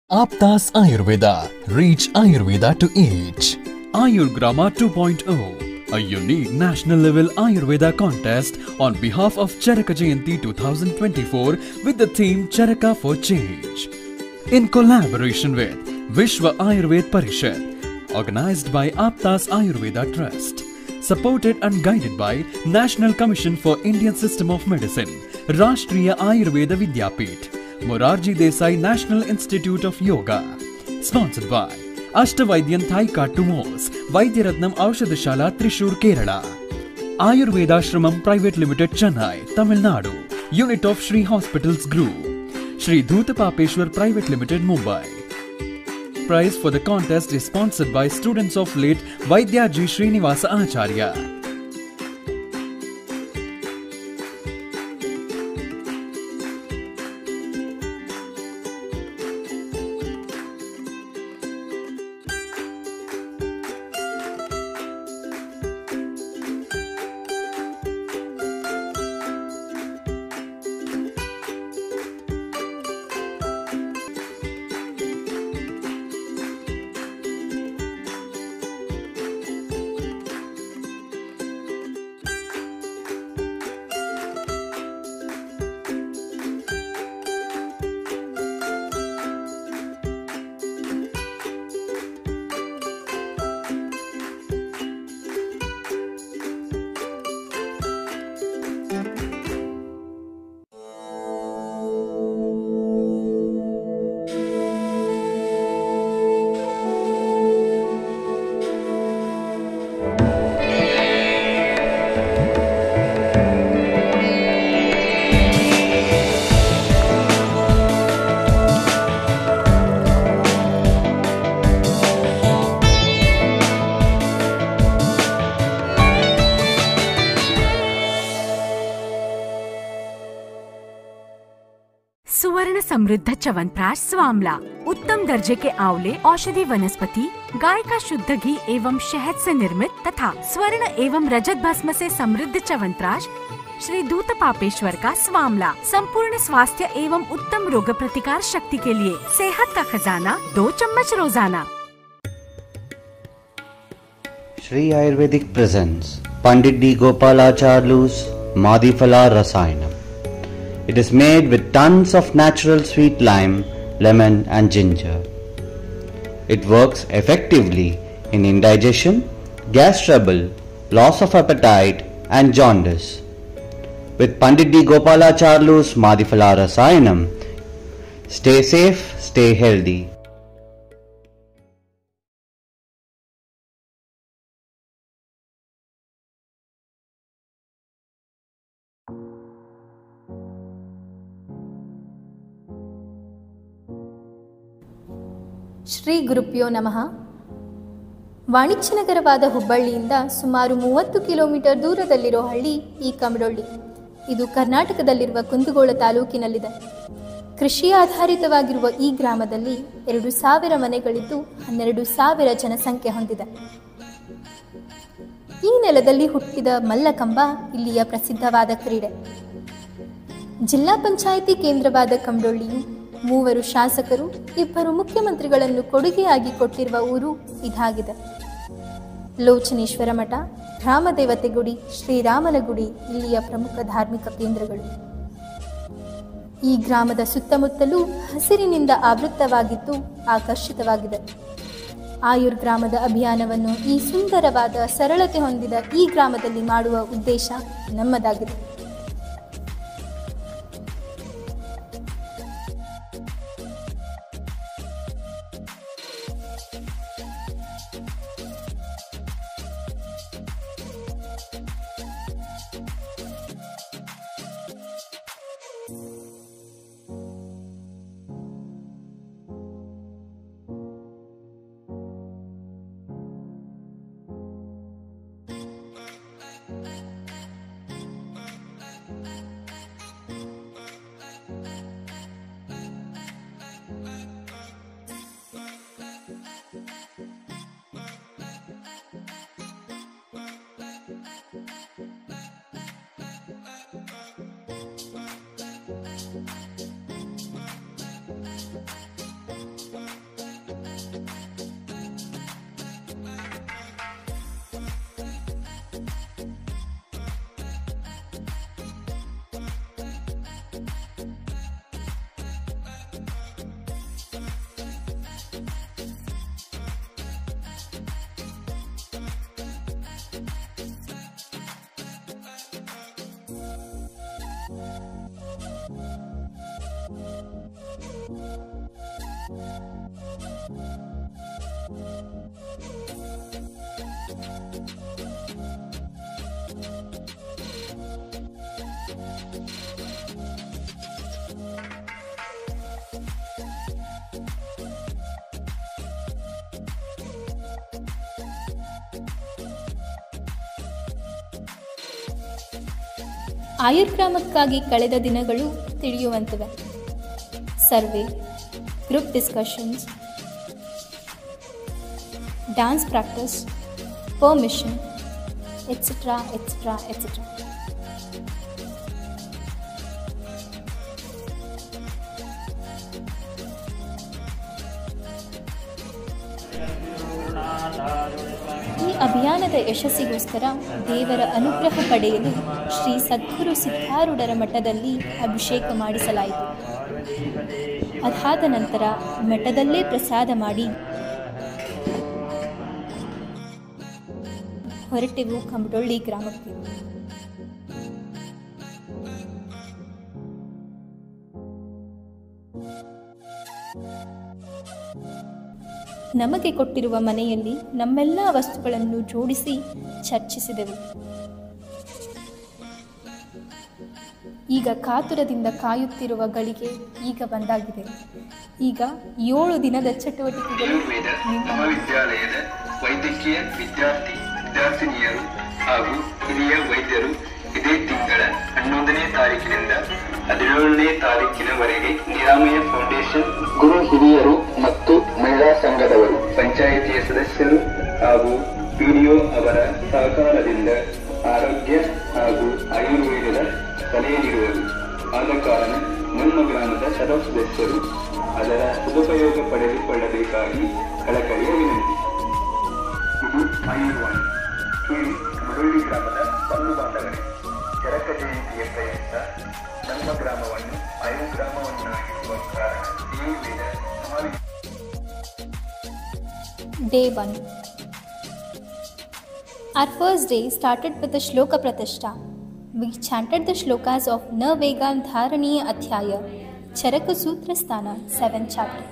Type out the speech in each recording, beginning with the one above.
Aptas Ayurveda. Reach Ayurveda to age. Ayurgrama 2.0, a unique national level Ayurveda contest on behalf of Charaka Jayanti 2024 with the theme Charaka for Change. In collaboration with Vishwa Ayurved Parishad, organized by Aptas Ayurveda Trust, supported and guided by National Commission for Indian System of Medicine, Rashtriya Ayurveda Vidyapith, Morarji Desai National Institute of Yoga, sponsored by Ashtavaidyan Thaika Tumors, Vaidyaratnam Aushadashala Trishur, Kerala, Ayurveda Shramam Private Limited, Chennai, Tamil Nadu, Unit of Shri Hospitals Group, Shri Dhutapapeshwar Private Limited, Mumbai. Prize for the contest is sponsored by students of late Vaidyaji Srinivasa Acharya. सुवर्ण समृद्ध च्यवनप्राश स्वामला, उत्तम दर्जे के आंवले औषधि वनस्पति, गाय का शुद्ध घी एवं शहद से निर्मित तथा स्वर्ण एवं रजत भस्म से समृद्ध च्यवनप्राश श्री धूतपापेश्वर का स्वामला, संपूर्ण स्वास्थ्य एवं उत्तम रोग प्रतिकार शक्ति के लिए सेहत का खजाना, 2 चम्मच रोजाना। Shri Ayurvedic presents Pandit D. Gopalacharlu's Madhifala Rasayanam. It is made with tons of natural sweet lime, lemon and ginger. It works effectively in indigestion, gas trouble, loss of appetite and jaundice. With Pandit D. Gopalacharlu's Madhifala Rasayanam, stay safe, stay healthy. Shri ಗುರುಪ್ಯೋ ನಮಃ. ವಾಣಿಜ್ಯ ನಗರವಾದ ಹುಬ್ಬಳ್ಳಿಯಿಂದ ಸುಮಾರು 30 kilometre ದೂರದಲ್ಲಿರೋ ಹಳ್ಳಿ ಈ ಕಮಡೊಳ್ಳಿ. ಇದು ಕರ್ನಾಟಕದಲ್ಲಿರುವ ಕುಂದಗೋಳ ತಾಲೂಕಿನಲ್ಲಿದೆ. ಕೃಷಿ ಆಧಾರಿತವಾಗಿರುವ ಈ ಗ್ರಾಮದಲ್ಲಿ 2,000 ಮನೆಗಳಿದ್ದು 12,000 ಜನಸಂಖ್ಯೆ ಹೊಂದಿದೆ. ಈ ನೆಲದಲ್ಲಿ ಹುಟ್ಟಿದ ಮಲ್ಲಕಂಬ ಇಲ್ಲಿಯ ಪ್ರಸಿದ್ಧವಾದ ಕ್ರೀಡೆ. ಜಿಲ್ಲಾ ಪಂಚಾಯಿತಿ ಕೇಂದ್ರವಾದ ಕಮಡೊಳ್ಳಿಯು 3 ಶಾಸಕರು, 2 ಮುಖ್ಯಮಂತ್ರಿಗಳನ್ನು ಕೊಡುಗೆಯಾಗಿ ಕೊಟ್ಟಿರುವ ಊರು ಇದಾಗಿದೆ. ಲೋಚನೇಶ್ವರ ಮಠ, ರಾಮದೇವತೆ ಗುಡಿ, ಶ್ರೀರಾಮನ ಗುಡಿ ಇಲ್ಲಿಯ ಪ್ರಮುಖ ಧಾರ್ಮಿಕ ಕೇಂದ್ರಗಳು. ಈ ಗ್ರಾಮದ ಸುತ್ತಮುತ್ತಲೂ ಹಸಿರಿನಿಂದ ಆವೃತ್ತವಾಗಿದ್ದು ಆಕರ್ಷಿತವಾಗಿದೆ. ಆಯುರ್ ಗ್ರಾಮದ ಅಭಿಯಾನವನ್ನು ಈ ಸುಂದರವಾದ ಸರಳತೆ ಹೊಂದಿದ ಈ ಗ್ರಾಮದಲ್ಲಿ ಮಾಡುವ ಉದ್ದೇಶ ನಮ್ಮದಾಗಿದೆ. ಆಯುರ್ಗ್ರಾಮಕ್ಕಾಗಿ ಕಳೆದ ದಿನಗಳು ತಿಳಿಯುವಂತಿವೆ. Survey, group discussions, dance practice, permission, etcetera etcetera etcetera. ಈ ಅಭಿಯಾನದ ಯಶಸ್ಸಿಗೋಸ್ಕರ ದೇವರ ಅನುಗ್ರಹ ಪಡೆಯಲು ಶ್ರೀ ಸದ್ಗುರು ಸಿದ್ಧಾರೂಢರ ಮಠದಲ್ಲಿ ಅಭಿಷೇಕ ಮಾಡಿಸಲಾಯಿತು. ಅದಾದ ನಂತರ ಮಠದಲ್ಲೇ ಪ್ರಸಾದ ಮಾಡಿ ಹೊರಟೆವು ಕಂಬಡೊಳ್ಳಿ ಗ್ರಾಮಕ್ಕೆ. ನಮಗೆ ಕೊಟ್ಟಿರುವ ಮನೆಯಲ್ಲಿ ನಮ್ಮೆಲ್ಲ ವಸ್ತುಗಳನ್ನು ಜೋಡಿಸಿ ಚರ್ಚಿಸಿದೆವು. ಈಗ ಕಾತುರದಿಂದ ಕಾಯುತ್ತಿರುವ ಗಳಿಗೆ ಈಗ ಬಂದಾಗಿದೆ. ಈಗ 7 ದಿನದ ಚಟುವಟಿಕೆಗಳು ಮಹಾವಿದ್ಯಾಲಯದ ವೈದ್ಯಕೀಯ ವಿದ್ಯಾರ್ಥಿನಿಯರು ಹಾಗೂ ಹಿರಿಯ ವೈದ್ಯರು ಇದೇ ತಿಂಗಳ 11ನೇ ತಾರೀಕಿನಿಂದ 17ನೇ ತಾರೀಕಿನವರೆಗೆ ನಿರಾಮಯ ಫೌಂಡೇಶನ್, ಗುರು ಹಿರಿಯರು ಮತ್ತು ಮಹಿಳಾ ಸಂಘದವರು, ಪಂಚಾಯಿತಿಯ ಸದಸ್ಯರು ಹಾಗೂ ಪಿಡಿಒ ಅವರ ಸಹಕಾರದಿಂದ ಆರೋಗ್ಯ ಹಾಗೂ ಆಯುರ್ವೇದದ ಸಲಹೆ ನೀಡುವರು. ಆದ ಕಾರಣ ನಮ್ಮ ಗ್ರಾಮದ ಸರ್ವ ಸದಸ್ಯರು ಅದರ ಸದುಪಯೋಗ ಪಡೆದುಕೊಳ್ಳಬೇಕಾಗಿ ಕಳಕಳಿಯ ವಿನಂತಿ. ಇದು ಆಯುರ್ವಾಣಿ. ಕೇಳಿ, ಮರಳಿ ಗ್ರಾಮದ ಬಂಧು ಬಾಂಧವರೇ, ಚರಕ ಜಯಂತಿಯ ಪ್ರಯುಕ್ತ ನಮ್ಮ ಗ್ರಾಮವನ್ನು ಆಯುರ್ಗ್ರಾಮವನ್ನಾಗಿಸುವ ಕಾರಣ Ayurveda Day 1. Our first day started with the Shloka Pratishtha. We chanted the shlokas of Navegam Dharaniya Adhyaya, Charaka Sutra Sthana, 7th chapter.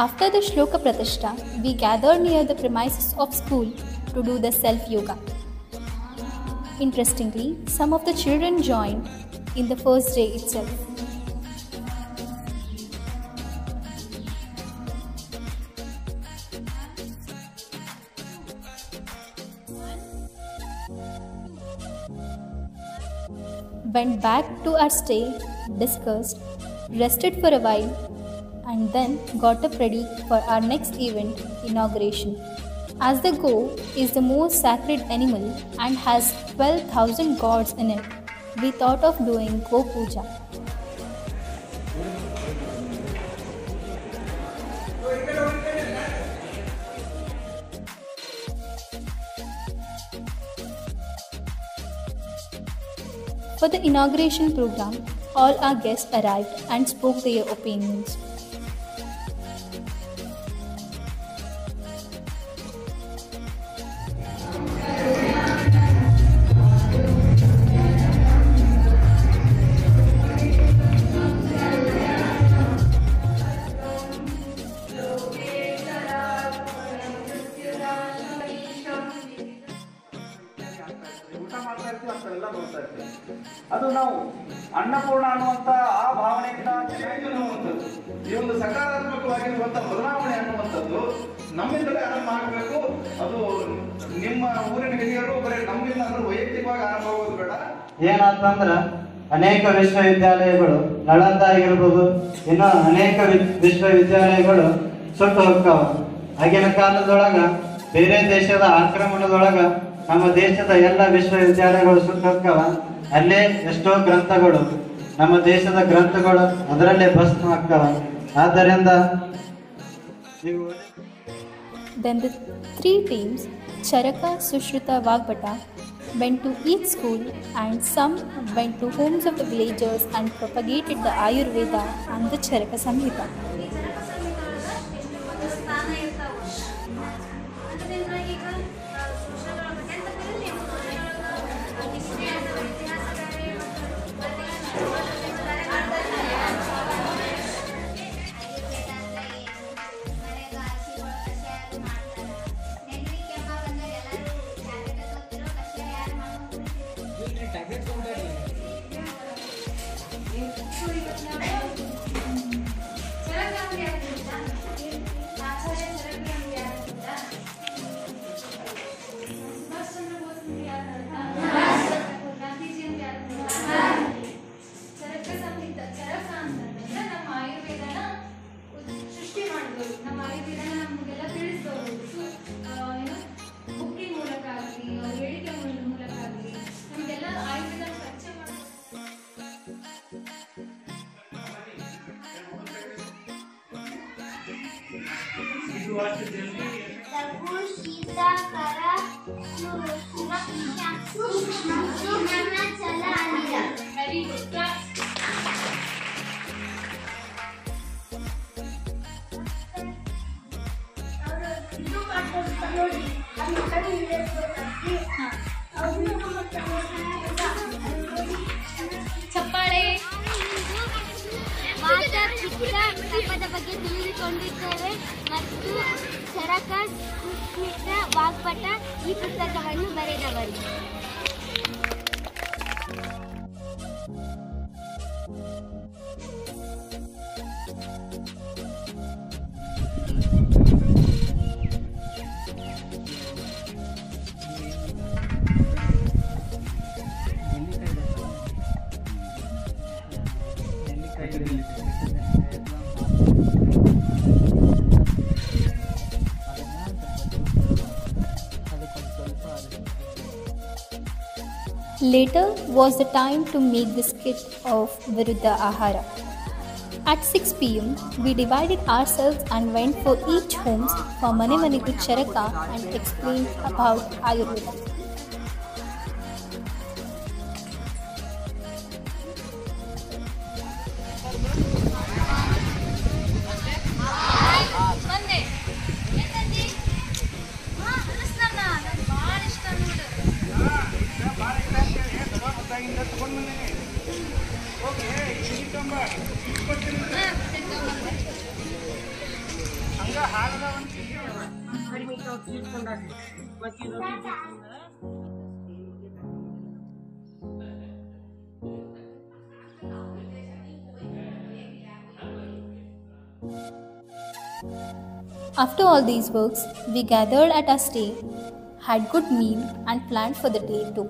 After the Shloka Pratishtha, we gathered near the premises of school to do the self-yoga. Interestingly, some of the children joined in the first day itself. Went back to our stay, discussed, rested for a while, and then got up ready for our next event, inauguration. As the go is the most sacred animal and has 12,000 gods in it, we thought of doing Go Puja. For the inauguration program, all our guests arrived and spoke their opinions. ಅದು ನಾವು ಅನ್ನಪೂರ್ಣ ಅನ್ನುವಂತ ಆ ಭಾವನೆಯಿಂದ ಅನ್ನುವಂಥದ್ದು, ಈ ಒಂದು ಸಕಾರಾತ್ಮಕವಾಗಿರುವಂತಹ ಬದಲಾವಣೆ ಅನ್ನುವಂಥದ್ದು ನಮ್ಮಿಂದಲೇ ಆರಂಭ ಆಗಬೇಕು. ಅದು ನಿಮ್ಮ ಊರಿನ ಹಿರಿಯರು ಬರೀ ನಮ್ಮಿಂದ ಅಂದ್ರೆ ವೈಯಕ್ತಿಕವಾಗಿ ಆರಂಭ ಆಗೋದು ಬೇಡ. ಏನಂತಂದ್ರ ಅನೇಕ ವಿಶ್ವವಿದ್ಯಾಲಯಗಳು ನಳಂದ ಆಗಿರ್ಬೋದು, ಇನ್ನು ಅನೇಕ ವಿಶ್ವವಿದ್ಯಾಲಯಗಳು ಸುಟ್ಟು ಹೋಗ್ತಾವ. ಆಗಿನ ಕಾಲದೊಳಗ ಬೇರೆ ದೇಶದ ಆಕ್ರಮಣದೊಳಗ ನಮ್ಮ ದೇಶದ ಎಲ್ಲ ವಿಶ್ವವಿದ್ಯಾಲಯಗಳು ಸುಟ್ಟು ಹೋಗ್ತಾವ. ಅಲ್ಲೇ ಎಷ್ಟೋ ಗ್ರಂಥಗಳು, ನಮ್ಮ ದೇಶದ ಗ್ರಂಥಗಳು ಅದರಲ್ಲೇ ಭಸ್ಮ ಆಗ್ತಾವ. ಆದ್ದರಿಂದ Then the three teams, Charaka, Sushruta, Vagbata, went to each school and some went to homes of the villagers and propagated the Ayurveda and the Charaka Samhita. ಹಬ್ಬದ ಬಗ್ಗೆ ತಿಳಿದುಕೊಂಡಿದ್ದೇವೆ ಮತ್ತು ಚರಕ ಸುಸ್ಮಿತ್ರ ವಾಗ್ಭಟ ಈ ಪುಸ್ತಕವನ್ನು ಬರೆದವರು. Later was the time to make the skit of Viruddha Ahara. At 6 p.m., we divided ourselves and went for each homes for Mane Manigu Charaka and explained about Ayurveda. After all these works, we gathered at our stay, had good meal and planned for the day too.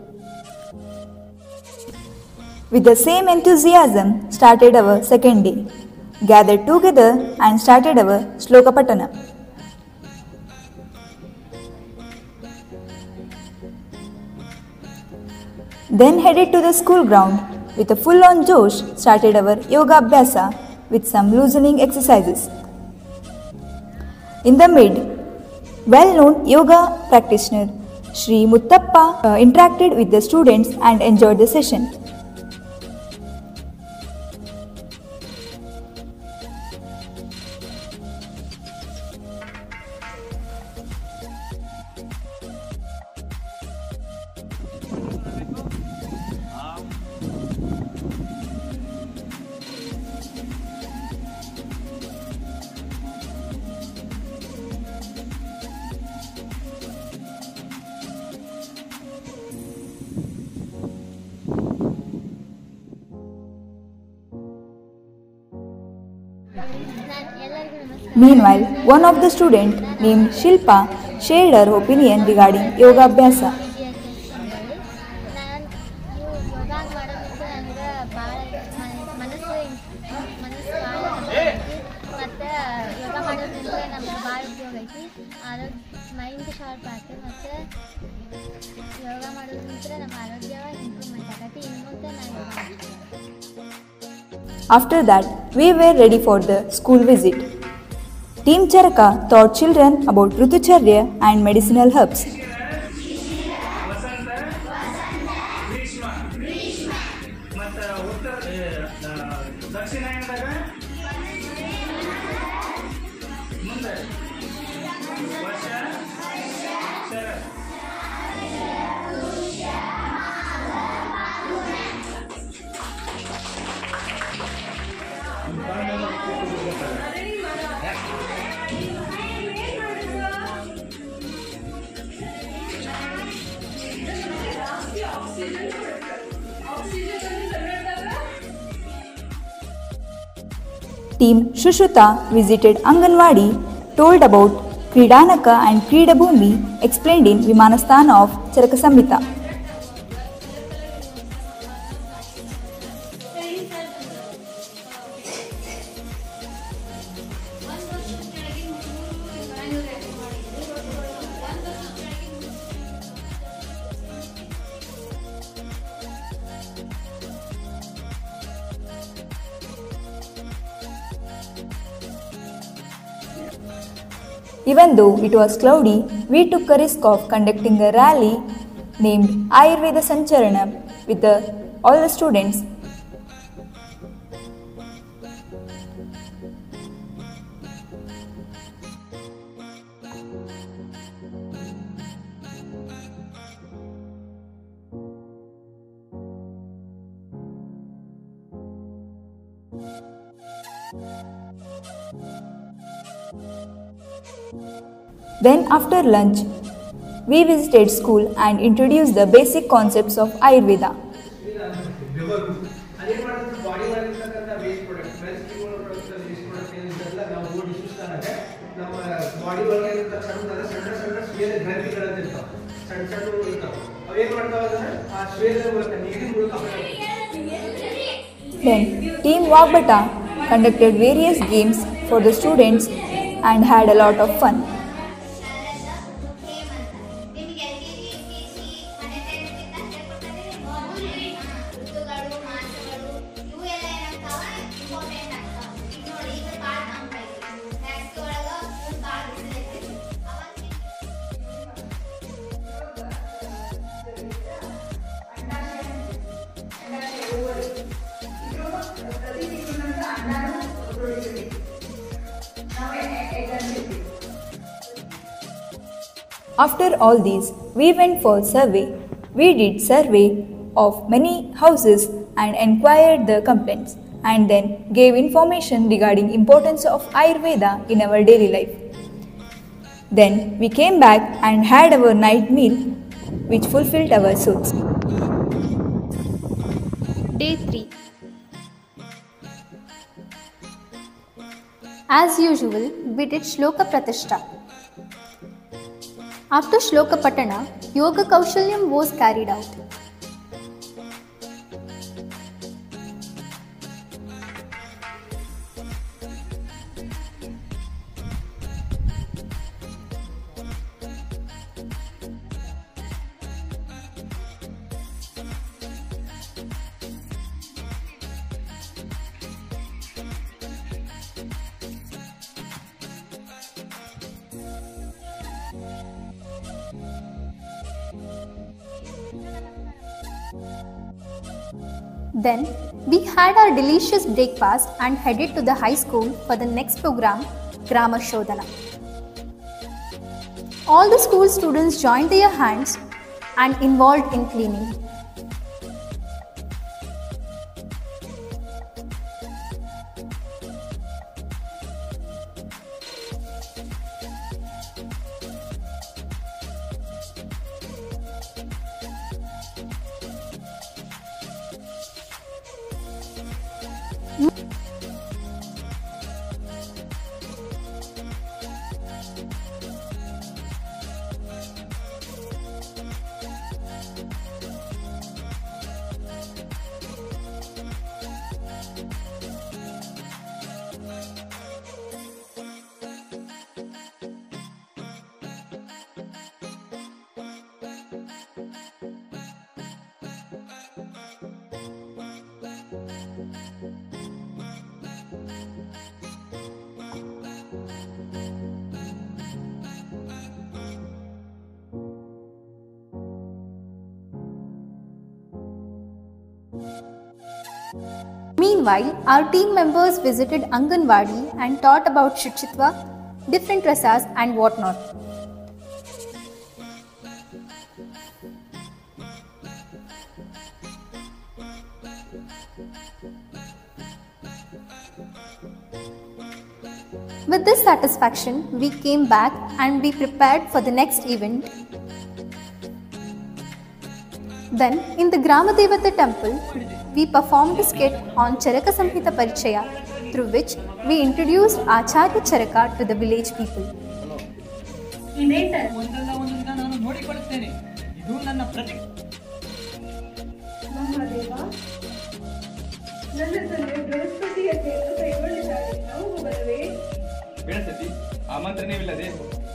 With the same enthusiasm, started our second day, gathered together and started our Shloka Patana. Then headed to the school ground with a full-on josh, started our Yoga Abhyasa with some loosening exercises. In the mid, well-known yoga practitioner Sri Muttappa interacted with the students and enjoyed the session. Meanwhile, one of the students named Shilpa shared her opinion regarding Yoga Abhyasa. After that, we were ready for the school visit. Team Charaka taught children about Rutucharya and medicinal herbs. Team Shushruta visited Anganwadi, told about Kridanaka and Kridabhumi, explained in Vimanasthana of Charaka Samhita. Even though it was cloudy, we took a risk of conducting a rally named Ayurveda Sancharanam with all the students. Then after lunch, we visited school and introduced the basic concepts of Ayurveda. Then Team Wagbata conducted various games for the students and had a lot of fun. After all these, we went for survey. We did survey of many houses and enquired the complaints and then gave information regarding importance of Ayurveda in our daily life. Then we came back and had our night meal, which fulfilled our souls. Day 3. As usual, we did Shloka Pratishtha. After Shloka Patana, Yoga Kaushalyam was carried out. Then we had our delicious breakfast and headed to the high school for the next program, Grama Shodhana. All the school students joined their hands and involved in cleaning. Meanwhile, our team members visited Anganwadi and taught about Shuchitva, different rasas and whatnot. With this satisfaction, we came back and we prepared for the next event. Then, in the Gramadevata temple, we performed a skit on Charaka Samhita Parichaya, through which we introduced Acharya Charaka to the village people. ಬೆಳಸತಿ ಆಮಂತ್ರಣವಿಲ್ಲದೆ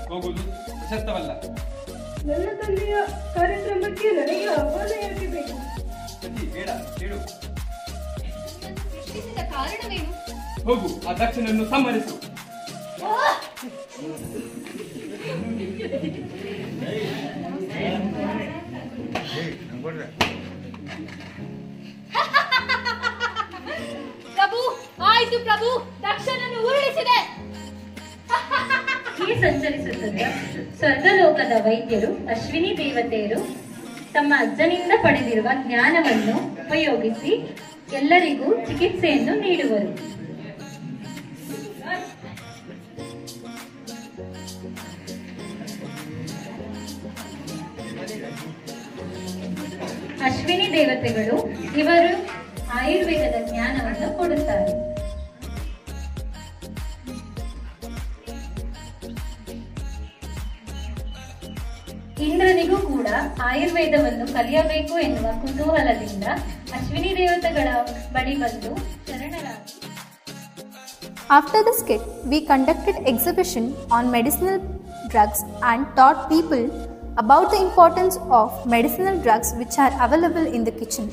ಹೋಗುವುದು ಪ್ರಶಸ್ತವಲ್ಲ. ನನ್ನ ತಂದೆಯ ಕಾರ್ಯಕ್ರಮಕ್ಕೆ ನನಗೆ ಆಹ್ವಾನ ಯಾಕೆ ಬೇಕು? ಬೇಡ ಕೇಳು. ಕಾರಣವೇನು? ಹೋಗು, ಆ ದಕ್ಷನನ್ನು ಸಂಹರಿಸು. ಪ್ರಭು, ಆಯ್ತು ಪ್ರಭು, ದಕ್ಷನನ್ನು ಉರುಳಿಸಿದೆ. ಈ ಸಂಚರಿಸುತ್ತದೆ ಸ್ವರ್ಗಲೋಕದ ವೈದ್ಯರು ಅಶ್ವಿನಿ ದೇವತೆಯರು ತಮ್ಮ ಅಜ್ಜನಿಂದ ಪಡೆದಿರುವ ಜ್ಞಾನವನ್ನು ಉಪಯೋಗಿಸಿ ಎಲ್ಲರಿಗೂ ಚಿಕಿತ್ಸೆಯನ್ನು ನೀಡುವರು. ಅಶ್ವಿನಿ ದೇವತೆಗಳು ಇವರು ಆಯುರ್ವೇದದ ಜ್ಞಾನವನ್ನು ಕೊಡುತ್ತಾರೆ. ಇಂದ್ರನಿಗೂ ಕೂಡ ಆಯುರ್ವೇದವನ್ನು ಕಲಿಯಬೇಕು ಎನ್ನುವ ಕುತೂಹಲದಿಂದ ಅಶ್ವಿನಿ ದೇವತೆಗಳ ಬಳಿ ಬಂದು ಶರಣರಾಗಿ. After the skit, we conducted exhibition on medicinal drugs and taught people about the importance of medicinal drugs which are available in the kitchen.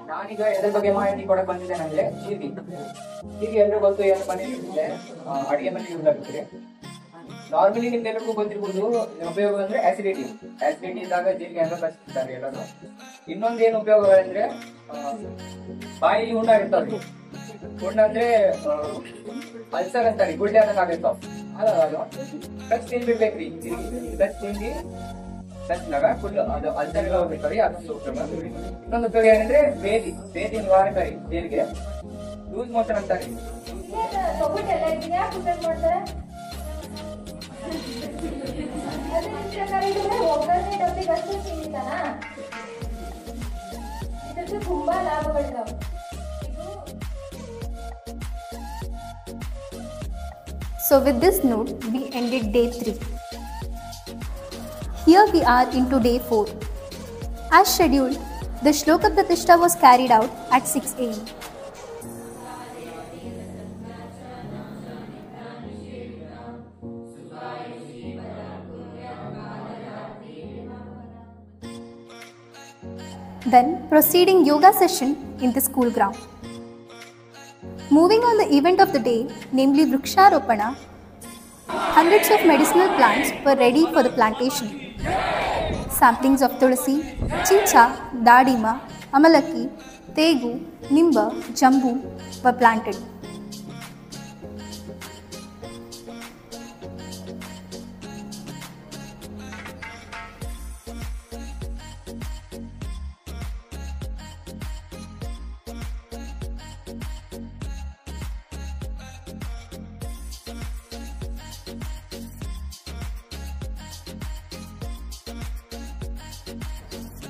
ನಾನೀಗ ಎದ್ರ ಬಗ್ಗೆ ಮಾಹಿತಿ ಕೊಡಕ್ ಬಂದಿದ್ದೇನೆ ಅಂದ್ರೆ ಜೀರಿಗೆ ಎಲ್ರಿಗೂ ಗೊತ್ತು, ಏನು ಮನೆಯಲ್ಲಿ ಅಡಿಗೆ ಮನೆ ಯೂಸ್ ಆಗುತ್ತೆ. ನಾರ್ಮಲಿ ನಿಮ್ಗೆಲ್ಲರಿಗೂ ಗೊತ್ತಿರ್ಬೋದು ಉಪಯೋಗ ಅಂದ್ರೆ ಆಸಿಡಿಟಿ ಇದ್ದಾಗ ಜೀರಿಗೆ ಅಂತ ಬಳಸ್ತಾರೆ ಎಲ್ಲರೂ. ಇನ್ನೊಂದೇನು ಉಪಯೋಗಗಳಂದ್ರೆ ಬಾಯಿಲಿ ಹುಣ್ಣ ಇರ್ತಾವ್ರಿ. ಹುಣ್ಣ ಅಂದ್ರೆ ಅಲ್ಸರ್ ಅಂತಾರೆ, ಗುಳ್ಳೆ ಆದಂಗ ಆಗಿರ್ತಾವ. ಅದು ಕಚ್ ತಿನ್ಬಿಡ್ಬೇಕ್ರಿ. ಕಚ್ ತಿಂದು ಕಚ್ಚಿದಾಗ ಫುಲ್ ಅದು ಅಲ್ಸರ್ ಹೋಗ್ಬೇಕ್ರಿ. ಅದೊಂದು ಉಪಯೋಗ. ಇನ್ನೊಂದು ಉಪಯೋಗ ಏನಂದ್ರೆ ಬೇದಿ ನಿವಾರಕರಿ ಜೀರಿಗೆ ಲೂಸ್ ಮೋಷನ್ ಅಂತಾರೆ. ತುಂಬಾ ಲಾಭಗಳಿದಾವೆ. So with this note, we ended day 3. Here we are into day 4. As scheduled, the Shloka Pratishta was carried out at 6 am. Then proceeding yoga session in the school ground. Moving on the event of the day, namely Vriksharopana, hundreds of medicinal plants were ready for the plantation. Samplings of tulsi, chincha, dadima, amalaki, tegu, nimba, jambu were planted.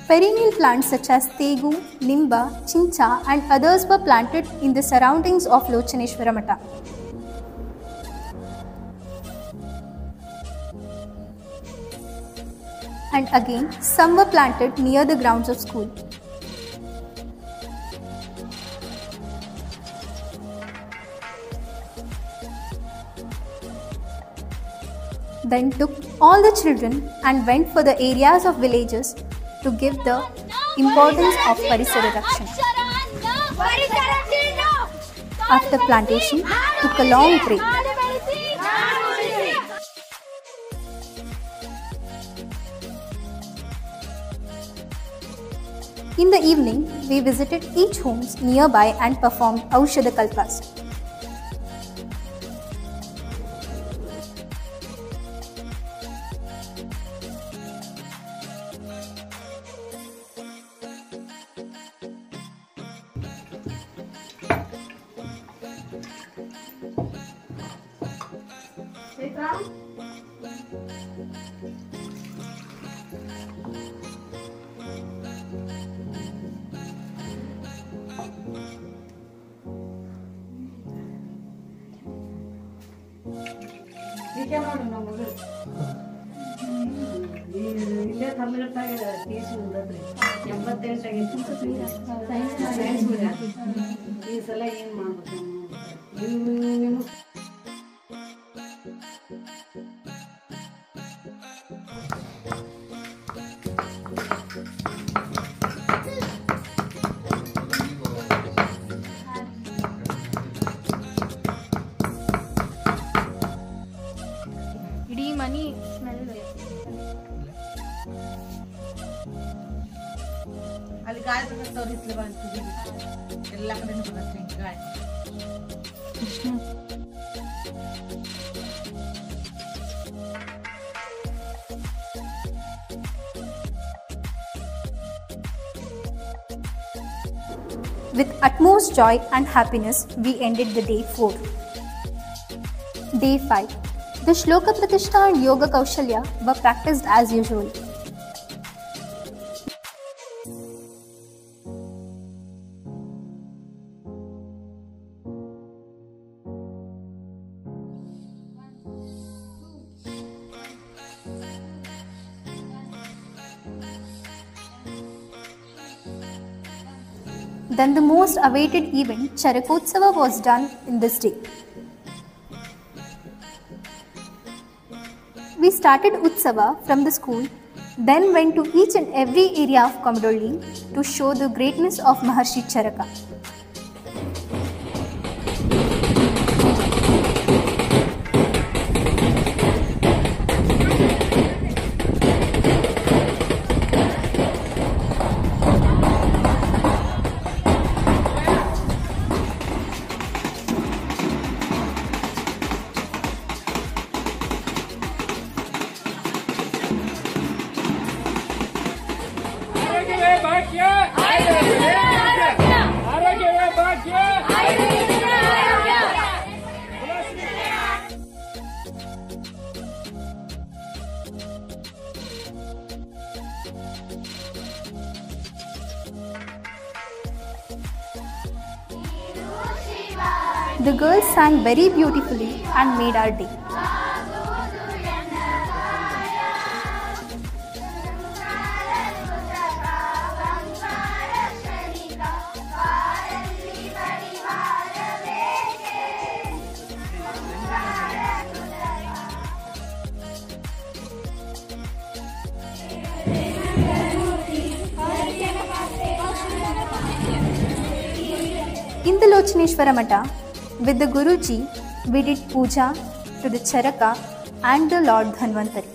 Perennial plants such as tegu, nimba, chincha and others were planted in the surroundings of Lochaneshwara Mata. And again, some were planted near the grounds of school. Then took all the children and went for the areas of villages to give the importance of Parisara Rakshan. After plantation, took a long break. In the evening, we visited each homes nearby and performed Aushadha Kalpas. ಇಲ್ಲೇ ತಮಿಳ್ನಾಗ ತೀಸು ಉಳ್ಳದ್ರಿ 88 ಈ ಸಲ ಏನ್ ಮಾಡ್ಬೇಕು ಇಡೀ ಮನಿ smell ಅಲ್ಲಿ ಗಾಯ ಬರ್ತವ್ರು ಇತ್ಲ ಬಂತು ಎಲ್ಲ ಕಡೆ ಬರುತ್ತೆ ಗಾಯ With utmost joy and happiness, we ended the day 4. Day 5. The Shloka Pratishtha and Yoga Kaushalya were practiced as usual. Then the most awaited event, Charakotsava, was done in this day. We started Utsava from the school, then went to each and every area of Kamdolli to show the greatness of Maharshi Charaka. The girls sang very beautifully and made our day. In the Lochaneshwara Mata, with the Guruji, we did puja to the Charaka and the Lord Dhanvantari.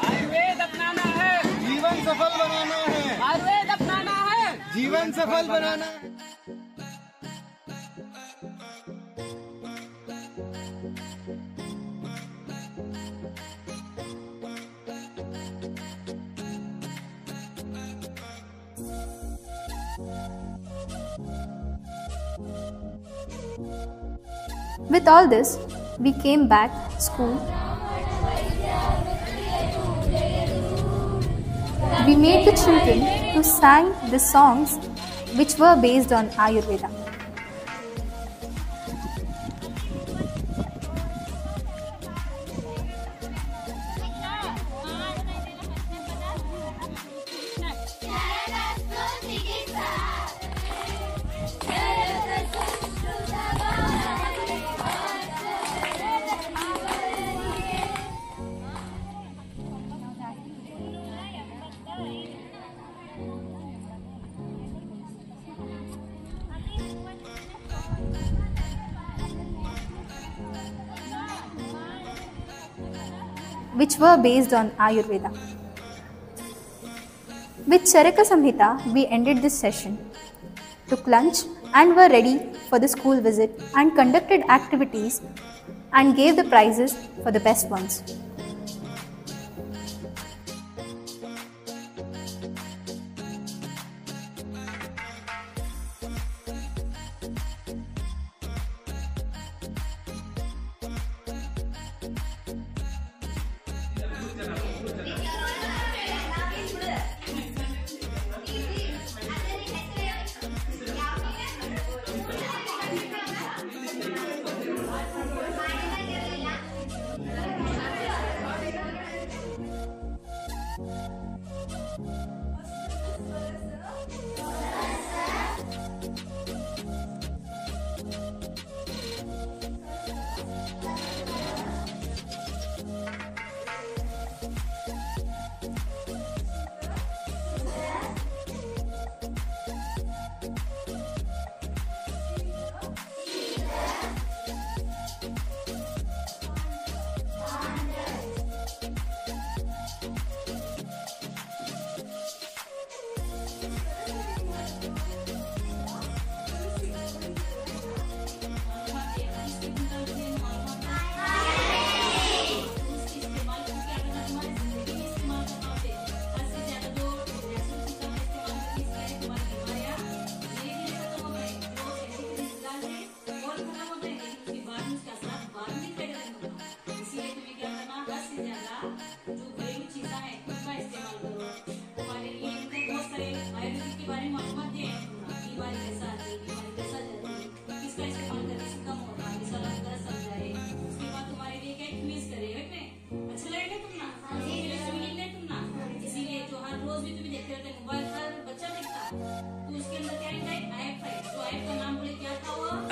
Ayurveda अपनाना है, जीवन सफल बनाना है। आयुर्वेद अपनाना है, जीवन सफल बनाना है। With all this, we came back to school. We made the children to sing the songs which were based on Ayurveda. Which were based on Ayurveda. With Charaka Samhita, we ended this session, took lunch and were ready for the school visit and conducted activities and gave the prizes for the best ones.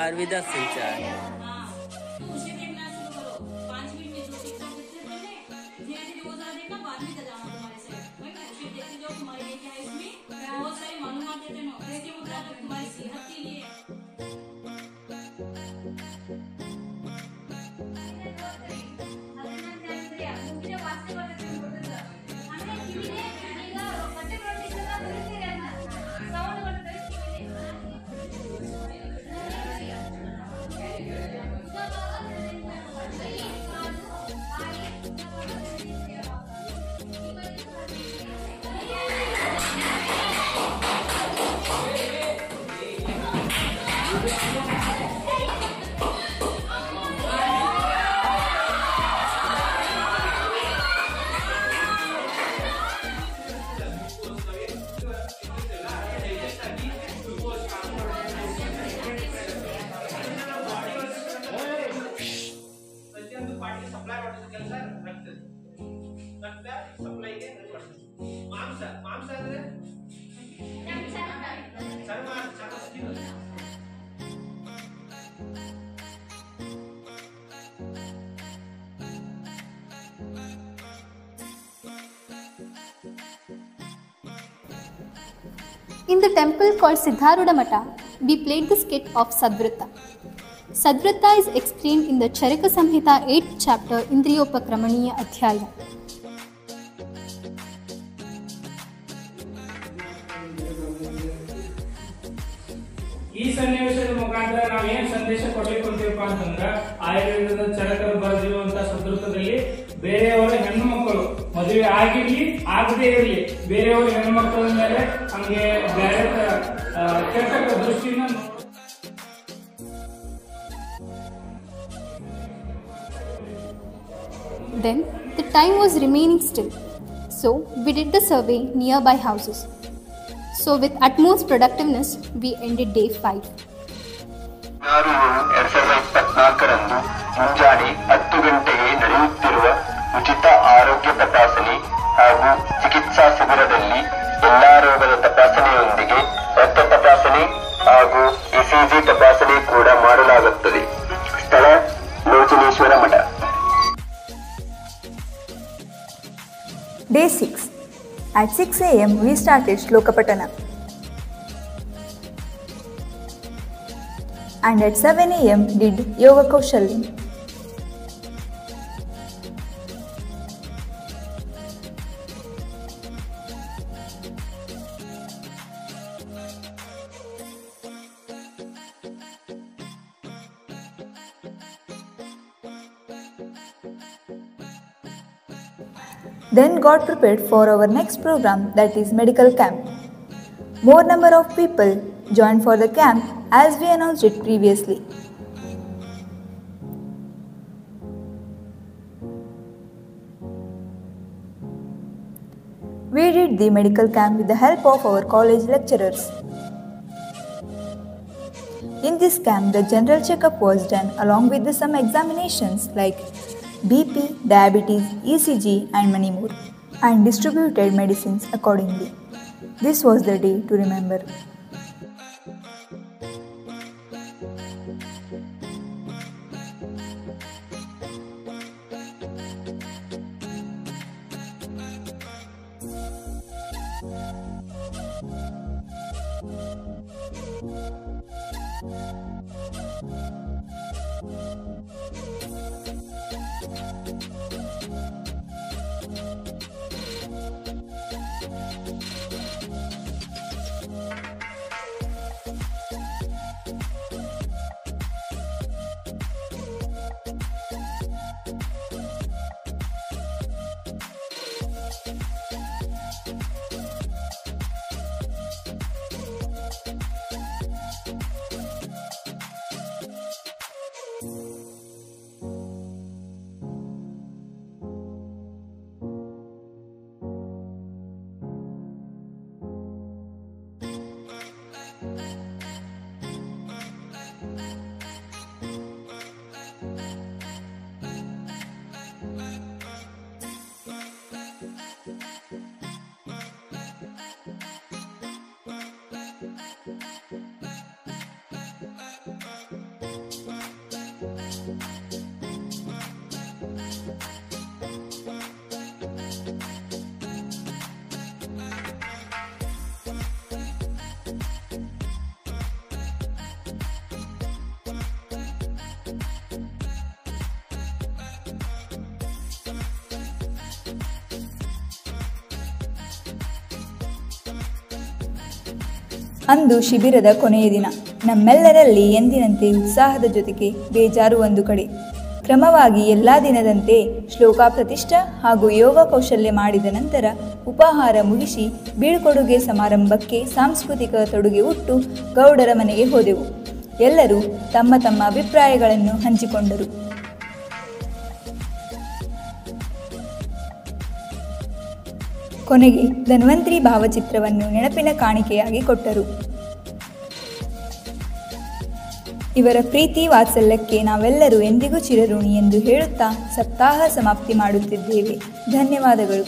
Ayurveda संचार। In the temple called Siddharudha Mata, we played the skit of Sadvrita. Sadvrita is explained in the Charaka Samhita 8th chapter Indriyopakramaniya Adhyaya. ಈ ಸನ್ನಿವೇಶದ ಮುಖಾಂತರ ನಾವು ಏನ್ ಸಂದೇಶ ಕೊಡ್ಲಿಕ್ಕೆ ಹೊಂತೀವಪ್ಪ ಅಂತಂದ್ರ ಆಯುರ್ವೇದದ ಚರಕರು ಬರೆದಿರುವಂತಹ ಸದೃತದಲ್ಲಿ ಬೇರೆಯವರ ಹೆಣ್ಣು ಮಕ್ಕಳು ಮದುವೆ ಆಗಿರ್ಲಿ ಆಗದೇ ಇರಲಿ ಬೇರೆಯವರ ಹೆಣ್ಣು ಮಕ್ಕಳ ಮೇಲೆ ಹಂಗೆ ಬೇರೆ ಕೆಟ್ಟ ದೃಷ್ಟಿನ Then the time was remaining still, so we did the survey nearby houses. So with utmost productiveness, we ended day 5. 2024ರಂದು ಮುಂಜಾನೆ 10 ಗಂಟೆಗೆ ನಡೆಯುತ್ತಿರುವ ಉಚಿತ ಆರೋಗ್ಯ ತಪಾಸಣೆ ಹಾಗೂ ಚಿಕಿತ್ಸಾ ಶಿಬಿರದಲ್ಲಿ ಎಲ್ಲಾ ರೋಗದ ತಪಾಸಣೆಯೊಂದಿಗೆ ರಕ್ತ ತಪಾಸಣೆ ಹಾಗೂ ಇಸಿಜಿ ತಪಾಸಣೆ ಕೂಡ ಮಾಡಲಾಗುತ್ತದೆ. ಸ್ಥಳ ಲೋಚನೇಶ್ವರ ಮಠ. Day 6. At 6 a.m. we started Shlokapatana. And at 7 a.m. did Yoga Kaushalyam. Then got prepared for our next program, that is medical camp. More number of people joined for the camp as we announced it previously. We did the medical camp with the help of our college lecturers. In this camp, the general checkup was done along with some examinations like BP, diabetes, ECG and many more, and distributed medicines accordingly. This was the day to remember. ಅಂದು ಶಿಬಿರದ ಕೊನೆಯ ದಿನ. ನಮ್ಮೆಲ್ಲರಲ್ಲಿ ಎಂದಿನಂತೆ ಉತ್ಸಾಹದ ಜೊತೆಗೆ ಬೇಜಾರು ಒಂದು ಕಡೆ. ಕ್ರಮವಾಗಿ ಎಲ್ಲ ದಿನದಂತೆ ಶ್ಲೋಕ ಪ್ರತಿಷ್ಠಾ ಹಾಗೂ ಯೋಗ ಕೌಶಲ್ಯ ಮಾಡಿದ ನಂತರ ಉಪಹಾರ ಮುಗಿಸಿ ಬೀಳ್ಕೊಡುಗೆ ಸಮಾರಂಭಕ್ಕೆ ಸಾಂಸ್ಕೃತಿಕ ತೊಡುಗೆ ಉಟ್ಟು ಗೌಡರ ಮನೆಗೆ ಹೋದೆವು. ಎಲ್ಲರೂ ತಮ್ಮ ತಮ್ಮ ಅಭಿಪ್ರಾಯಗಳನ್ನು ಹಂಚಿಕೊಂಡರು. ಕೊನೆಗೆ ಧನ್ವಂತರಿ ಭಾವಚಿತ್ರವನ್ನು ನೆನಪಿನ ಕಾಣಿಕೆಯಾಗಿ ಕೊಟ್ಟರು. ಇವರ ಪ್ರೀತಿ ವಾತ್ಸಲ್ಯಕ್ಕೆ ನಾವೆಲ್ಲರೂ ಎಂದಿಗೂ ಚಿರಋಣಿ ಎಂದು ಹೇಳುತ್ತಾ ಸಪ್ತಾಹ ಸಮಾಪ್ತಿ ಮಾಡುತ್ತಿದ್ದೇವೆ. ಧನ್ಯವಾದಗಳು.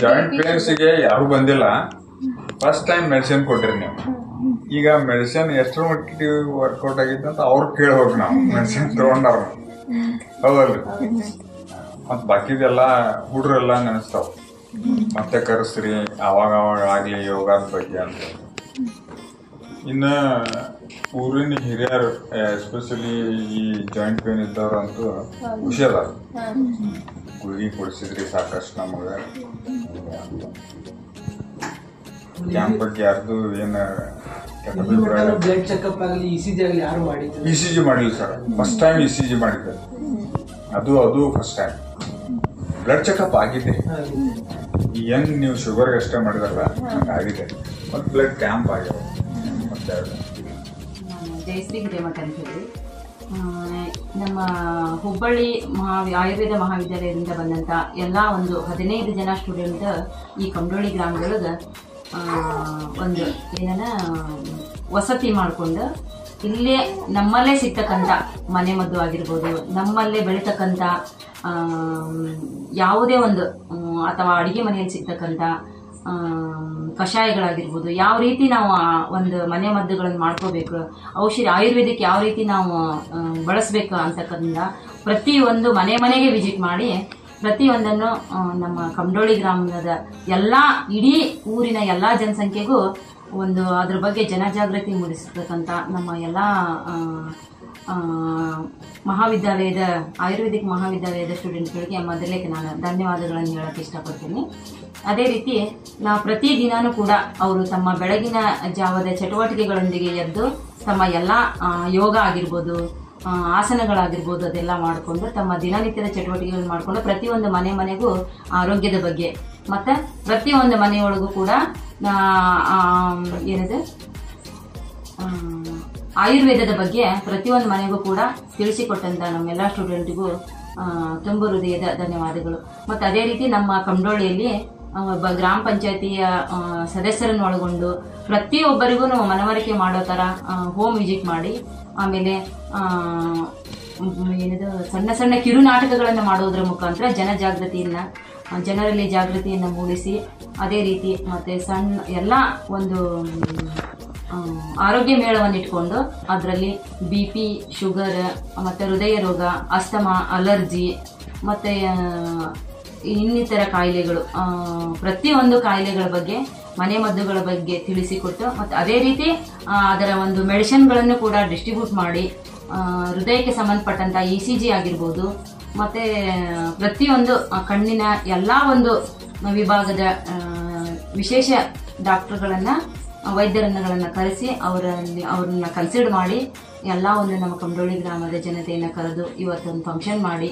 ಜಾಯಿಂಟ್ ಪೇನ್ಸ್ಗೆ ಯಾರು ಬಂದಿಲ್ಲ, ಫಸ್ಟ್ ಟೈಮ್ ಮೆಡಿಸಿನ್ ಕೊಟ್ರಿ ನೀವು. ಈಗ ಮೆಡಿಸಿನ್ ಎಷ್ಟರ ಮಟ್ಟಿಗೆ ವರ್ಕೌಟ್ ಆಗಿತ್ತು ಅಂತ ಅವ್ರು ಕೇಳ್ಬೇಕು. ನಾವು ಮೆಡಿಸಿನ್ ತಗೊಂಡಾರ ಹೌದಲ್ರಿ. ಮತ್ ಬಾಕಿದೆಲ್ಲ ಹುಡ್ರೆಲ್ಲ ನೆನೆಸ್ತಾವ, ಮತ್ತೆ ಕರೆಸ್ರಿ ಅವಾಗ ಆಗ್ಲಿ ಯೋಗದ ಬಗ್ಗೆ ಅಂತ. ಇನ್ನ ಊರಿನ ಹಿರಿಯರು ಎಸ್ಪೆಷಲಿ ಈ ಜಾಯಿಂಟ್ ಪೇನ್ ಇದ್ದವ್ರಂತೂ ಹುಷಾರ ಗುಳಿಗೆ ಕೊಡಿಸಿದ್ರಿ ಸಾಕಷ್ಟು ನಮಗೆ. ಕ್ಯಾಂಪ್ ಬಗ್ಗೆ ಯಾರ್ದು ಏನ ಬ್ಲಡ್ ಚೆಕಪ್ ಆಗಲಿ ಇಸಿಜಿ ಆಗಲಿ ಯಾರು ಮಾಡಿದ್ರು? ಇಸಿಜಿ ಮಾಡಿಲ್ಲ ಸರ್, ಫಸ್ಟ್ ಟೈಮ್ ಇಸಿಜಿ ಮಾಡಿದ್ದೆ. ಅದು ಫಸ್ಟ್ ಟೈಮ್. ಬ್ಲಡ್ ಚೆಕಪ್ ಆಗಿದೆ, ಏನ್ ನೀವು ಶುಗರ್ಗೆ ಅಷ್ಟೇ ಮಾಡಿದಲ್ಲ ಆಗಿದೆ. ಮತ್ತು ಬ್ಲಡ್ ಕ್ಯಾಂಪ್ ಆಗ್ಯಾವ. ಮತ್ತೆ ಜಯಶ್ರೀ ಹಿರೇಮಠ ಅಂತ ಹೇಳಿ ನಮ್ಮ ಹುಬ್ಬಳ್ಳಿ ಆಯುರ್ವೇದ ಮಹಾವಿದ್ಯಾಲಯದಿಂದ ಬಂದಂಥ ಎಲ್ಲ ಒಂದು 15 ಜನ ಸ್ಟೂಡೆಂಟ್ ಈ ಕಂಡೋಳಿ ಗ್ರಾಮದೊಳಗೆ ಒಂದು ಏನ ವಸತಿ ಮಾಡಿಕೊಂಡು ಇಲ್ಲೇ ನಮ್ಮಲ್ಲೇ ಸಿಗ್ತಕ್ಕಂಥ ಮನೆ ಮದ್ದು ಆಗಿರ್ಬೋದು, ನಮ್ಮಲ್ಲೇ ಬೆಳೀತಕ್ಕಂಥ ಯಾವುದೇ ಒಂದು ಅಥವಾ ಅಡುಗೆ ಮನೆಯಲ್ಲಿ ಸಿಗ್ತಕ್ಕಂಥ ಕಷಾಯಗಳಾಗಿರ್ಬೋದು, ಯಾವ ರೀತಿ ನಾವು ಒಂದು ಮನೆ ಮದ್ದುಗಳನ್ನು ಮಾಡ್ಕೋಬೇಕು, ಔಷಧಿ ಆಯುರ್ವೇದಿಕ್ ಯಾವ ರೀತಿ ನಾವು ಬಳಸಬೇಕು ಅಂತಕ್ಕಂಥ ಪ್ರತಿಯೊಂದು ಮನೆಗೆ ವಿಸಿಟ್ ಮಾಡಿ ಪ್ರತಿಯೊಂದನ್ನು ನಮ್ಮ ಕಂಡೋಳಿ ಗ್ರಾಮದ ಎಲ್ಲ ಇಡೀ ಊರಿನ ಎಲ್ಲ ಜನಸಂಖ್ಯೆಗೂ ಒಂದು ಅದ್ರ ಬಗ್ಗೆ ಜನಜಾಗೃತಿ ಮೂಡಿಸತಕ್ಕಂಥ ನಮ್ಮ ಎಲ್ಲ ಮಹಾವಿದ್ಯಾಲಯದ ಆಯುರ್ವೇದಿಕ್ ಮಹಾವಿದ್ಯಾಲಯದ ಸ್ಟೂಡೆಂಟ್ಗಳಿಗೆ ಮೊದಲೇ ನಾನು ಧನ್ಯವಾದಗಳನ್ನು ಹೇಳೋಕ್ಕೆ ಇಷ್ಟಪಡ್ತೀನಿ. ಅದೇ ರೀತಿ ನಾವು ಪ್ರತಿದಿನಾನೂ ಕೂಡ ಅವರು ತಮ್ಮ ಬೆಳಗಿನ ಜಾವದ ಚಟುವಟಿಕೆಗಳೊಂದಿಗೆ ಎದ್ದು ತಮ್ಮ ಎಲ್ಲ ಯೋಗ ಆಗಿರ್ಬೋದು, ಆಸನಗಳಾಗಿರ್ಬೋದು ಅದೆಲ್ಲ ಮಾಡಿಕೊಂಡು ತಮ್ಮ ದಿನನಿತ್ಯದ ಚಟುವಟಿಕೆಗಳನ್ನು ಮಾಡಿಕೊಂಡು ಪ್ರತಿಯೊಂದು ಮನೆಗೂ ಆರೋಗ್ಯದ ಬಗ್ಗೆ ಮತ್ತು ಪ್ರತಿಯೊಂದು ಮನೆಯೊಳಗೂ ಕೂಡ ಏನಿದೆ ಆಯುರ್ವೇದದ ಬಗ್ಗೆ ಪ್ರತಿಯೊಂದು ಮನೆಗೂ ಕೂಡ ತಿಳಿಸಿಕೊಟ್ಟಂತ ನಮ್ಮೆಲ್ಲ ಸ್ಟೂಡೆಂಟ್ಗೂ ತುಂಬ ಹೃದಯದ ಧನ್ಯವಾದಗಳು. ಮತ್ತು ಅದೇ ರೀತಿ ನಮ್ಮ ಕಂಡೋಳಿಯಲ್ಲಿ ಗ್ರಾಮ ಪಂಚಾಯತಿಯ ಸದಸ್ಯರನ್ನು ಒಳಗೊಂಡು ಪ್ರತಿಯೊಬ್ಬರಿಗೂ ಮನವರಿಕೆ ಮಾಡೋ ಥರ ಹೋಮ್ ವಿಸಿಟ್ ಮಾಡಿ, ಆಮೇಲೆ ಏನಿದು ಸಣ್ಣ ಸಣ್ಣ ಕಿರು ನಾಟಕಗಳನ್ನು ಮಾಡೋದ್ರ ಮುಖಾಂತರ ಜನರಲ್ಲಿ ಜಾಗೃತಿಯನ್ನು ಮೂಡಿಸಿ, ಅದೇ ರೀತಿ ಮತ್ತು ಸಣ್ಣ ಎಲ್ಲ ಒಂದು ಆರೋಗ್ಯ ಮೇಳವನ್ನು ಇಟ್ಕೊಂಡು ಅದರಲ್ಲಿ BP, ಶುಗರ್ ಮತ್ತು ಹೃದಯ ರೋಗ, ಅಸ್ತಮಾ, ಅಲರ್ಜಿ ಮತ್ತು ಇನ್ನಿತರ ಕಾಯಿಲೆಗಳು, ಪ್ರತಿಯೊಂದು ಕಾಯಿಲೆಗಳ ಬಗ್ಗೆ ಮನೆ ಮದ್ದುಗಳ ಬಗ್ಗೆ ತಿಳಿಸಿಕೊಟ್ಟು ಮತ್ತು ಅದೇ ರೀತಿ ಅದರ ಒಂದು ಮೆಡಿಸಿನ್ಗಳನ್ನು ಕೂಡ ಡಿಸ್ಟ್ರಿಬ್ಯೂಟ್ ಮಾಡಿ ಹೃದಯಕ್ಕೆ ಸಂಬಂಧಪಟ್ಟಂಥ ECG ಆಗಿರ್ಬೋದು ಮತ್ತು ಪ್ರತಿಯೊಂದು ಕಣ್ಣಿನ ಎಲ್ಲ ಒಂದು ವಿಭಾಗದ ವಿಶೇಷ ಡಾಕ್ಟರ್ಗಳನ್ನು ವೈದ್ಯರನ್ನಗಳನ್ನು ಕರೆಸಿ ಅವ್ರನ್ನ ಕನ್ಸಿಡರ್ ಮಾಡಿ ಎಲ್ಲ ಒಂದು ನಮ್ಮ ಕಂಡೋಳಿ ಗ್ರಾಮದ ಜನತೆಯನ್ನು ಕರೆದು ಇವತ್ತೊಂದು ಫಂಕ್ಷನ್ ಮಾಡಿ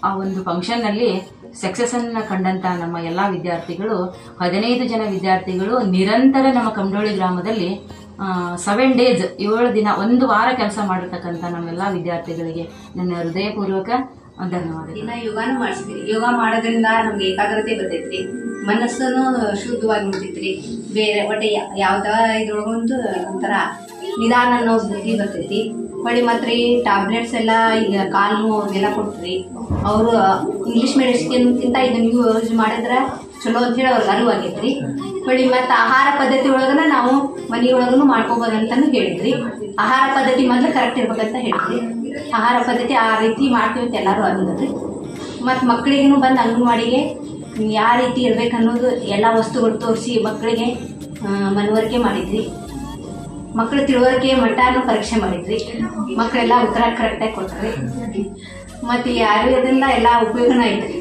ಆ ಒಂದು ಫಂಕ್ಷನ್ನಲ್ಲಿ ಸಕ್ಸಸ್ಸನ್ನು ಕಂಡಂಥ ನಮ್ಮ ಎಲ್ಲ ವಿದ್ಯಾರ್ಥಿಗಳು 15 ಜನ ವಿದ್ಯಾರ್ಥಿಗಳು ನಿರಂತರ ನಮ್ಮ ಕಂಡೋಳಿ ಗ್ರಾಮದಲ್ಲಿ 7 days 7 ದಿನ ಒಂದು ವಾರ ಕೆಲಸ ಮಾಡಿರ್ತಕ್ಕಂಥ ನಮ್ಮೆಲ್ಲ ವಿದ್ಯಾರ್ಥಿಗಳಿಗೆ ನನ್ನ ಹೃದಯಪೂರ್ವಕ ಧನ್ಯವಾದ. ದಿನ ಯೋಗಾನು ಮಾಡಿಸ್ತೀರಿ. ಯೋಗ ಮಾಡೋದ್ರಿಂದ ನಮ್ಗೆ ಏಕಾಗ್ರತೆ ಬರ್ತೈತ್ರಿ, ಮನಸ್ಸನ್ನು ಶುದ್ಧವಾಗಿ ಬಿಡ್ತೈತ್ರಿ. ಬೇರೆ ಒಟ್ಟೆ ಯಾವ್ದ ಇದ್ರೊಳಗೊಂದು ಒಂಥರ ನಿಧಾನ ಅನ್ನೋ ಬುದ್ಧಿ ಬರ್ತೈತಿ. ಹೊಳ್ಳಿ ಮಾತ್ರ ಟ್ಯಾಬ್ಲೆಟ್ಸ್ ಎಲ್ಲ ಈಗ ಕಾಲು ನೋವಿಗೆಲ್ಲ ಕೊಡ್ತೀರಿ. ಅವರು ಇಂಗ್ಲೀಷ್ ಮೆಡಿಸಿನ್ಗಿಂತ ಇದನ್ನ ಯೂಸ್ ಮಾಡಿದ್ರೆ ಚಲೋ ಅಂತೇಳಿ ಅವ್ರಿಗೆ ಅರಿವಾಗೈತ್ರಿ. ಹೊಳ್ಳಿ ಮತ್ತು ಆಹಾರ ಪದ್ಧತಿ ಒಳಗನ ನಾವು ಮನೆಯೊಳಗೂ ಮಾಡ್ಕೋಬೋದಂತಾನು ಹೇಳಿದ್ರಿ. ಆಹಾರ ಪದ್ಧತಿ ಮೊದಲು ಕರೆಕ್ಟ್ ಇರ್ಬೇಕಂತ ಹೇಳಿದ್ರಿ. ಆಹಾರ ಪದ್ಧತಿ ಆ ರೀತಿ ಮಾಡ್ತೀವಿ ಅಂತ ಎಲ್ಲರೂ ಅಂದ್ರಿ. ಮತ್ತು ಮಕ್ಕಳಿಗೂ ಬಂದು ಅಂಗನವಾಡಿಗೆ ಯಾವ ರೀತಿ ಇರ್ಬೇಕನ್ನೋದು ಎಲ್ಲ ವಸ್ತುಗಳು ತೋರಿಸಿ ಮಕ್ಕಳಿಗೆ ಮನವರಿಕೆ ಮಾಡಿದ್ರಿ. ಮಕ್ಕಳ ತಿಳುವಳಿಕೆ ಮಟ್ಟನೂ ಪರೀಕ್ಷೆ ಮಾಡಿದ್ರಿ. ಮಕ್ಕಳೆಲ್ಲ ಉತ್ತರ ಕರೆಕ್ಟಾಗಿ ಕೊಡ್ತಾರೆ. ಮತ್ತು ಈ ಆಯುರ್ವೇದದಿಂದ ಎಲ್ಲ ಉಪಯೋಗನೂ ಐತ್ರಿ.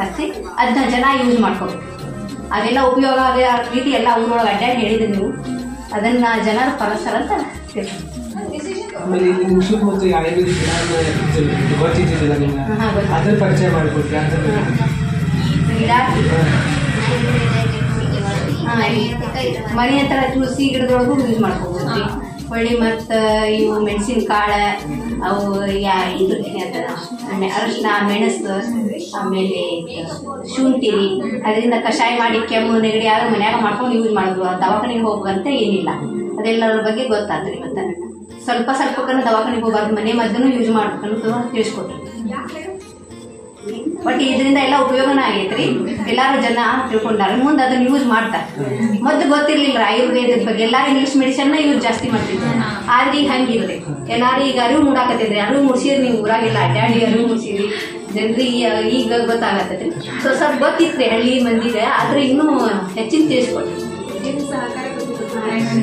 ಅಷ್ಟೇ ಅದನ್ನ ಜನ ಯೂಸ್ ಮಾಡ್ಕೋಬೇಕು. ಅದೆಲ್ಲ ಉಪಯೋಗ ಆಗೋ ರೀತಿ ಎಲ್ಲ ಊರೊಳಗೆ ಅಡ್ಡಾಡಿ ಹೇಳಿದ್ರಿ ನೀವು. ಅದನ್ನ ಜನರು ಪಾಲಿಸ್ತಾರ ಅಂತ ಹೇಳ್ತೀನಿ. ಆಮೇಲೆ ಇನ್ಶೂಟ್ ಮತ್ತು ಆಯುರ್ವೇದಿಕ್ ಗೊತ್ತಿದ್ದಿಲ್ಲ ನಿಮ್ಗೆ, ಅದ್ರ ಪರಿಚಯ ಮಾಡಿಕೊಡ್ರಿ. ಮನೆ ಹತ್ರ ತುಳಸಿ ಗಿಡದೊಳಗೂ ಯೂಸ್ ಮಾಡ್ಕೋಬೋದ್ರಿ. ಹೊಳ್ಳಿ ಮತ್ತು ಇವು ಮೆಣಸಿನ ಕಾಳು, ಅವು ಇದು ಅರಶಿನ, ಮೆಣಸು, ಆಮೇಲೆ ಶುಂಠಿ, ಅದರಿಂದ ಕಷಾಯ ಮಾಡಿ ಕೆಮ್ಮು ನೆಗಡಿ ಆಗ ಮನ್ಯಾಗ ಮಾಡ್ಕೊಂಡು ಯೂಸ್ ಮಾಡಿದ್ರು. ದವಾಖಾನೆಗೆ ಹೋಗುವಂತ ಏನಿಲ್ಲ. ಅದೆಲ್ಲರ ಬಗ್ಗೆ ಗೊತ್ತಾದ್ರಿ. ಮತ್ತೆ ಸ್ವಲ್ಪ ಸ್ವಲ್ಪಕ್ಕನ ದವಾಖಾನೆಗೆ ಹೋಗ್ಬಾರ್ದು, ಮನೆ ಮದ್ದನ್ನು ಯೂಸ್ ಮಾಡ್ಬೇಕಂತ ತಿಳಿಸ್ಕೊಟ್ರು. ಬಟ್ ಇದರಿಂದ ಎಲ್ಲ ಉಪಯೋಗನ ಆಗೈತ್ರಿ, ಎಲ್ಲಾರು ಜನ ತಿಳ್ಕೊಂಡಾರ, ಮುಂದೆ ಅದನ್ನ ಯೂಸ್ ಮಾಡ್ತಾರೆ. ಮೊದ್ಲು ಗೊತ್ತಿರ್ಲಿಲ್ಲ ಆಯುರ್ವೇದದ ಬಗ್ಗೆ, ಎಲ್ಲಾರು ಇಂಗ್ಲಿಷ್ ಮೆಡಿಸಿನ್ ಯೂಸ್ ಜಾಸ್ತಿ ಮಾಡ್ತಿದ್ರು. ಆದ್ರೆ ಈಗ ಹಂಗಿಲ್ರಿ, ಎಲ್ಲಾರು ಈಗ ಅರಿವು ಮೂಡಾಕತ್ತಿದ್ರಿ, ಅರಿವು ಮೂಡ್ಸಿರಿ, ನೀವು ಊರಾಗೆಲ್ಲ ಅಡ್ಡಾಡಿ ಅರಿವು ಮೂಡ್ಸಿರಿ, ಜನರಿಗೆ ಈಗ ಗೊತ್ತಾಗತ್ತೈತ್ರಿ. ಸ್ವಲ್ಪ ಗೊತ್ತಿತ್ರಿ ಹಳ್ಳಿ ಮಂದಿಗೆ, ಆದ್ರೆ ಇನ್ನೂ ಹೆಚ್ಚಿನ ತಿಳಿಸ್ಕೊಟ್ರಿ.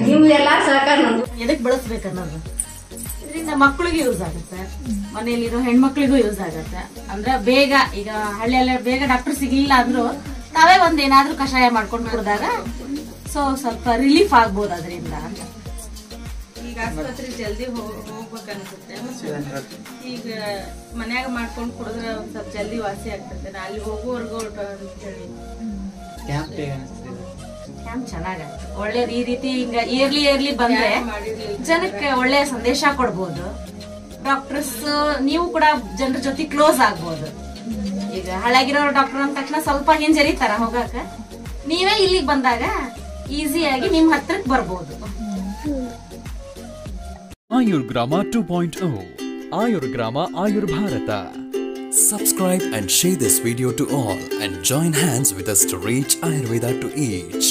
ನಿಮ್ದು ಎಲ್ಲಾರು ಸಹಕಾರ ಎದಕ್ ಬಳಸ್ಬೇಕನ್ನೋದು, ಇದರಿಂದ ಮಕ್ಕಳಿಗೆ ಯೂಸ್ ಆಗುತ್ತೆ, ಮನೆಯಲ್ಲಿರೋ ಹೆಣ್ಮಕ್ಳಿಗೂ ಯೂಸ್ ಆಗುತ್ತೆ. ಅಂದ್ರೆ ಬೇಗ ಈಗ ಹಳ್ಳಿಯಲ್ಲ ಬೇಗ ಡಾಕ್ಟರ್ ಸಿಗ್ಲಿಲ್ಲ ಅಂದ್ರು ನಾವೇ ಏನಾದ್ರೂ ಕಷಾಯ ಮಾಡ್ಕೊಂಡು ಕುಡಿದಾಗ ಸ್ವಲ್ಪ ರಿಲೀಫ್ ಆಗ್ಬೋದು ಅದರಿಂದ ಅಂತ. ಈಗ ಆಸ್ಪತ್ರೆಗೆ ಜಲ್ದಿ ಹೋಗ್ಬೇಕನ್ಸುತ್ತೆ, ಈಗ ಮನ್ಯಾಗ ಮಾಡ್ಕೊಂಡು ಕುಡಿದ್ರೆ ಒಂದ್ ಸ್ವಲ್ಪ ಜಲ್ದಿ ವಾಸಿ ಆಗ್ತದೆ. ಅಲ್ಲಿ ಹೋಗುವವರೆಗೂ ಅಂತೇಳಿ ಕ್ಯಾಂಪ್ ಚೆನ್ನಾಗತ್ತೆ, ಒಳ್ಳೇದು. ಈ ರೀತಿ ಈಗ ಇಯರ್ಲಿ ಬಂದ್ರೆ ಜನಕ್ಕೆ ಒಳ್ಳೆ ಸಂದೇಶ ಕೊಡ್ಬೋದು. ಡಾಕ್ಟರ್ಸ್ ನೀವು ಕೂಡ ಜನರ ಜೊತೆ ಕ್ಲೋಸ್ ಆಗ್ಬೋದು. ಈಗ ಹಳಗಿರೋ ಡಾಕ್ಟರ್ ಅಂದ ತಕ್ಷಣ ಸ್ವಲ್ಪ ಹಿಂಜರಿತಾರ ಹೋಗಾಕ, ನೀವೇ ಇಲ್ಲಿಗೆ ಬಂದಾಗ ಈಸಿಯಾಗಿ ನಿಮ್ ಹತ್ರಕ್ಕೆ ಬರ್ಬೋದು. Ayurgrama 2.0 Ayurgrama Ayur Bharata. Subscribe and share this video to all and join hands with us to reach Ayurveda to each.